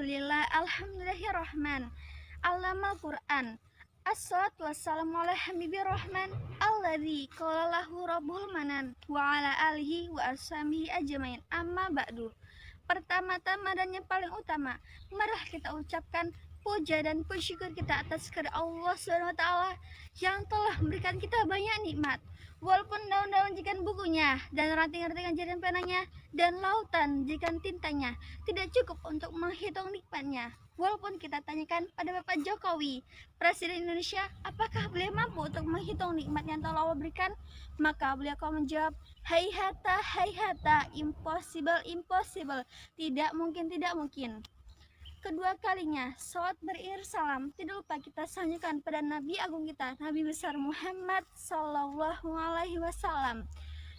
Alhamdulillahirrahman. Allamal Quran. Assalatu wassalamu ala habibir rahman alladzi qala lahu rabbul manan wa ala alihi wa ashabihi ajmain. Amma ba'du. Pertama-tama dan yang paling utama, marilah kita ucapkan puja dan syukur kita atas kepada Allah Subhanahu wa taala yang telah memberikan kita banyak nikmat. Walaupun daun-daun jika bukunya dan ranting-ranting jari penanya dan lautan jika tintanya tidak cukup untuk menghitung nikmatnya. Walaupun kita tanyakan pada Bapak Jokowi, Presiden Indonesia, apakah beliau mampu untuk menghitung nikmat yang telah Allah berikan? Maka beliau akan menjawab, hayhata, impossible, tidak mungkin. Kedua kalinya, salawat beriringan salam tidak lupa kita sanjungkan pada Nabi Agung kita, Nabi besar Muhammad Sallallahu Alaihi Wasallam.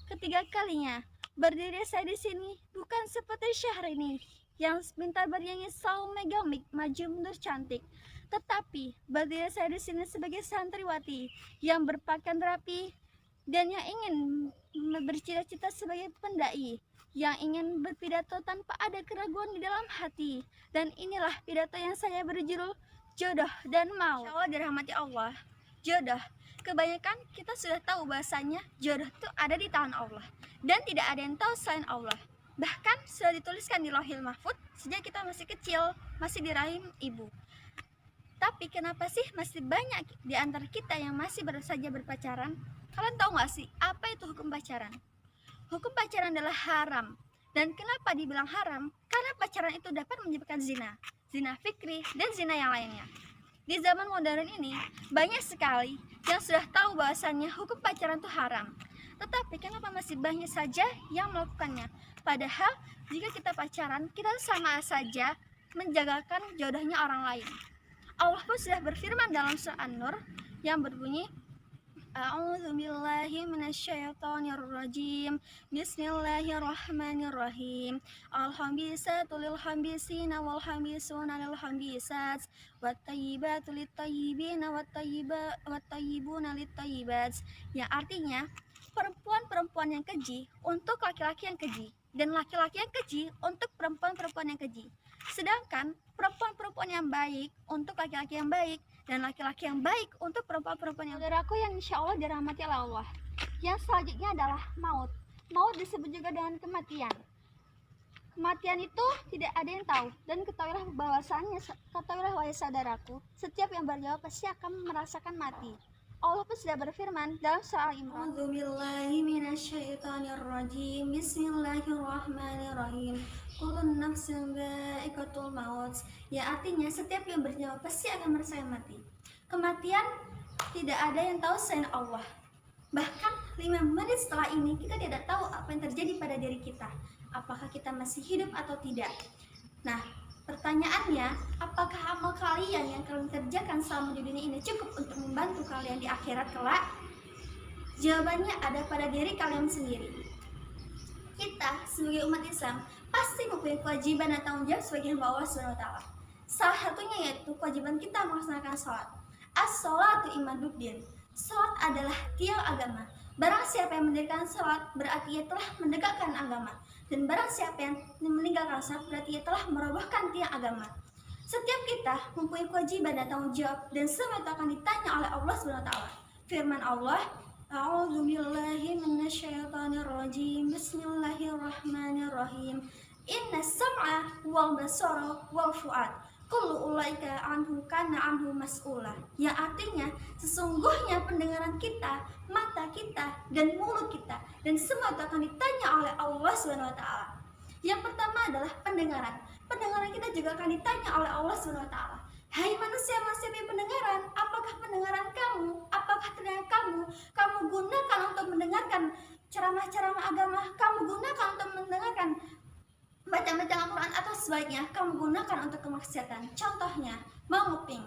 Ketiga kalinya, berdiri saya di sini bukan seperti Syahrini yang minta bernyanyi selalu megang mic, maju mundur cantik, tetapi berdiri saya di sini sebagai santriwati yang berpakaian rapi dan yang ingin bercita-cita sebagai pendai, yang ingin berpidato tanpa ada keraguan di dalam hati. Dan inilah pidato yang saya berjudul Jodoh dan Maut. Insyaallah dirahmati Allah, jodoh, kebanyakan kita sudah tahu bahasanya jodoh itu ada di tangan Allah dan tidak ada yang tahu selain Allah. Bahkan sudah dituliskan di Lauhil Mahfuz sejak kita masih kecil, masih di rahim ibu. Tapi kenapa sih masih banyak di antara kita yang masih baru saja berpacaran? Kalian tahu gak sih apa itu hukum pacaran? Hukum pacaran adalah haram. Dan kenapa dibilang haram? Karena pacaran itu dapat menyebabkan zina fikri, dan zina yang lainnya. Di zaman modern ini, banyak sekali yang sudah tahu bahwasannya hukum pacaran itu haram. Tetapi kenapa masih banyak saja yang melakukannya? Padahal jika kita pacaran, kita sama saja menjagakan jodohnya orang lain. Allah pun sudah berfirman dalam surah An-Nur yang berbunyi, A'udzubillahi minasyaitonirrajim. Bismillahirrahmanirrahim. Al-khabisatu lil-khabisina wal-khabisuna lil-khabisat wat-tayyibatu lit-tayyibina wat-tayyibuna lit-tayyibat. Yang artinya, perempuan-perempuan yang keji untuk laki-laki yang keji, dan laki-laki yang keji untuk perempuan-perempuan yang keji. Sedangkan perempuan-perempuan yang baik untuk laki-laki yang baik, dan laki-laki yang baik untuk perempuan-perempuan yang saudaraku yang insya Allah dirahmati oleh Allah. Yang selanjutnya adalah maut. Maut disebut juga dengan kematian. Kematian itu tidak ada yang tahu, dan ketahuilah wahai saudaraku, setiap yang berjawab pasti akan merasakan mati. Allah pun sudah berfirman dalam surah Al-Imran, A'udzubillahi minasyaitonirrajim. Bismillahirrahmanirrahim. Kullun nafsin dha'iqatul maut. Ya, artinya setiap yang bernyawa pasti akan merasakan mati. Kematian tidak ada yang tahu selain Allah. Bahkan 5 menit setelah ini kita tidak tahu apa yang terjadi pada diri kita. Apakah kita masih hidup atau tidak? Nah, pertanyaannya, apakah amal kalian yang kalian kerjakan selama di dunia ini cukup untuk membantu kalian di akhirat kelak? Jawabannya ada pada diri kalian sendiri. Kita sebagai umat Islam pasti mempunyai kewajiban dan tanggung jawab sebagai hamba Allah SWT. Salah satunya yaitu kewajiban kita melaksanakan sholat. As-sholatu imaduddin. Sholat adalah tiang agama. Barang siapa yang mendirikan sholat berarti ia telah menegakkan agama. Dan barang siapa yang meninggalkan sholat berarti ia telah merobohkan tiang agama. Setiap kita mempunyai kewajiban dan tanggung jawab, dan semua itu akan ditanya oleh Allah SWT. Firman Allah, A'udzubillahi minasyaitonirrajim. Bismillahirrahmanirrahim. Inna sam'a wal basara wal fu'ad kullu ulaika anhu kana anhu mas'ula. Yang artinya, sesungguhnya pendengaran kita, mata kita, dan mulut kita, dan semua itu akan ditanya oleh Allah SWT. Yang pertama adalah pendengaran. Pendengaran kita juga akan ditanya oleh Allah SWT. Hai manusia-manusia yang pendengaran, apakah pendengaran kamu, apakah telinga kamu gunakan untuk mendengarkan ceramah-ceramah agama, kamu gunakan untuk mendengarkan baca-baca Al-Quran, atau sebaiknya kamu gunakan untuk kemaksiatan, contohnya menguping.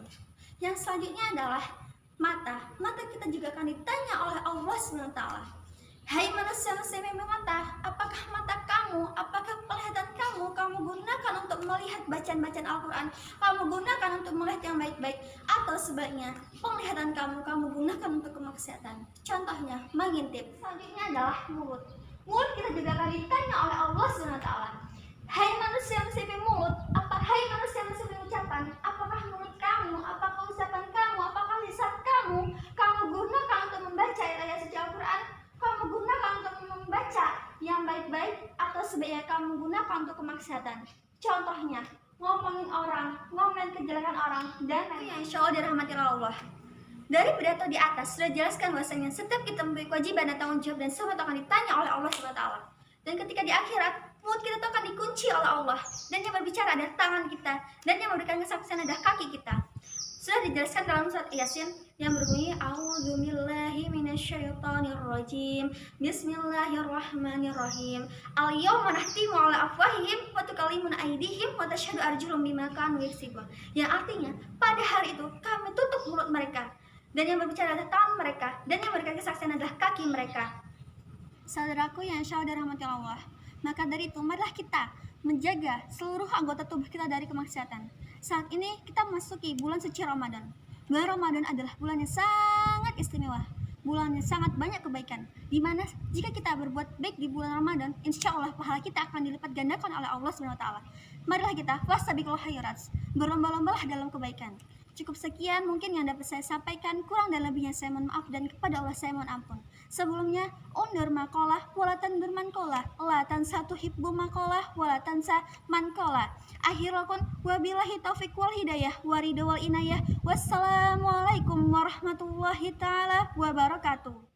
Yang selanjutnya adalah mata. Mata kita juga akan ditanya oleh Allah SWT. Hai manusia-manusia yang mata, apakah mata kamu, apakah penglihatan kamu gunakan untuk melihat bacaan-bacaan Al-Quran, kamu gunakan untuk melihat yang baik-baik, atau sebaliknya penglihatan kamu gunakan untuk kemaksiatan, contohnya mengintip. Selanjutnya adalah mulut. Mulut kita juga akan ditanya oleh Allah SWT. Hai manusia-manusia mulut, hai manusia kemaksiatan. Contohnya, ngomongin orang, ngomongin kejelekan orang, dan yang insya Allah dirahmati Allah. Dari pidato di atas sudah jelaskan bahwasanya setiap kita memiliki kewajiban dan tanggung jawab dan semua akan ditanya oleh Allah SWT. Dan ketika di akhirat, mulut kita akan dikunci oleh Allah, dan yang berbicara adalah tangan kita, dan yang memberikan kesaksian adalah kaki kita. Sudah dijelaskan dalam surat Yasin yang berbunyi A'udzubillahi minasyaitonirrajim. Bismillahirrahmanirrahim. Al-yawma nahtimu 'ala afwahihim wa tukallimuna aydihim wa tashhadu arjuluhum bima kanu yaksibun. Yang artinya, pada hari itu kami tutup mulut mereka, dan yang berbicara adalah tangan mereka, dan yang memberikan kesaksian adalah kaki mereka. Saudaraku yang insya Allah dirahmati Allah, maka dari itu marilah kita menjaga seluruh anggota tubuh kita dari kemaksiatan. Saat ini kita memasuki bulan suci Ramadan. Bulan Ramadan adalah bulan yang sangat istimewa, bulan yang sangat banyak kebaikan, di mana jika kita berbuat baik di bulan Ramadan, insya Allah pahala kita akan dilipat gandakan oleh Allah SWT. Marilah kita fastabiqul khairat, berlomba-lombalah dalam kebaikan. Cukup sekian mungkin yang dapat saya sampaikan, kurang dan lebihnya saya mohon maaf, dan kepada Allah saya mohon ampun. Sebelumnya, undur maqalah walatan bermanqalah, latan satu hibbu maqalah walatan sa manqalah. Akhirokun wabillahi taufiq wal hidayah waridho wal inayah. Wassalamualaikum warahmatullahi taala wabarakatuh.